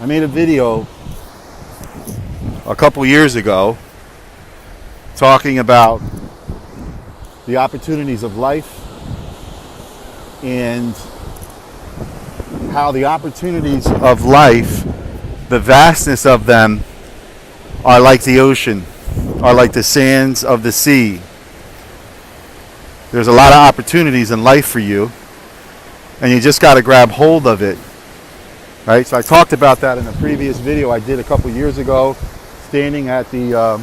I made a video a couple years ago talking about the opportunities of life and how the opportunities of life, the vastness of them, are like the ocean, are like the sands of the sea. There's a lot of opportunities in life for you, and you just got to grab hold of it. Right? So I talked about that in a previous video I did a couple years ago, standing at the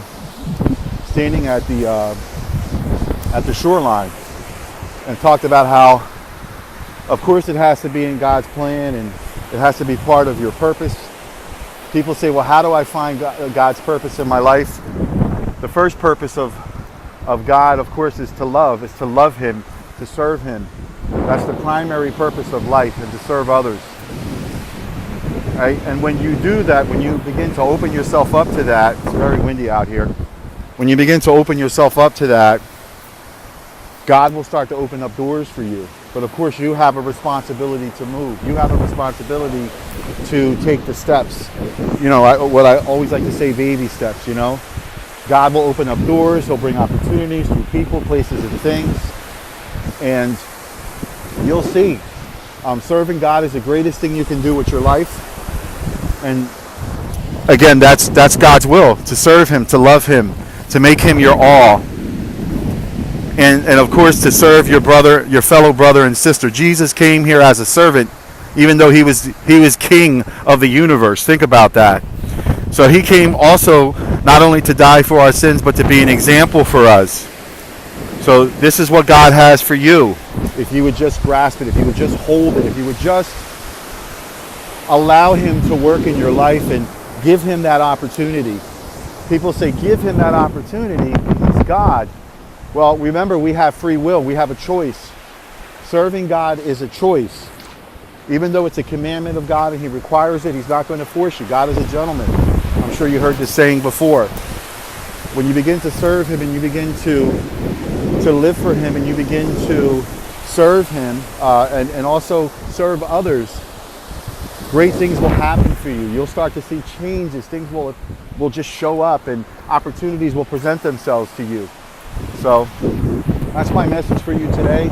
shoreline, and talked about how, of course, it has to be in God's plan and it has to be part of your purpose. People say, well, how do I find God's purpose in my life? The first purpose of God, of course, is to love Him, to serve Him. That's the primary purpose of life, and to serve others. Right? And when you do that, when you begin to open yourself up to that, it's very windy out here. When you begin to open yourself up to that, God will start to open up doors for you. But of course, you have a responsibility to move. You have a responsibility to take the steps. You know, what I always like to say, baby steps, you know. God will open up doors. He'll bring opportunities through people, places, and things. And you'll see. Serving God is the greatest thing you can do with your life. And again, that's God's will, to serve Him, to love Him, to make Him your all. And of course, to serve your brother, your fellow brother and sister. Jesus came here as a servant, even though he was king of the universe. Think about that. So He came also not only to die for our sins, but to be an example for us. So this is what God has for you. If you would just grasp it, if you would just hold it, if you would just allow Him to work in your life and give Him that opportunity. People say, give Him that opportunity. He's God. Well, remember, we have free will. We have a choice. Serving God is a choice. Even though it's a commandment of God and He requires it, He's not going to force you. God is a gentleman. I'm sure you heard this saying before. When you begin to serve Him and you begin to live for Him and you begin to serve Him and also serve others, great things will happen for you. You'll start to see changes. Things will just show up and opportunities will present themselves to you. So that's my message for you today.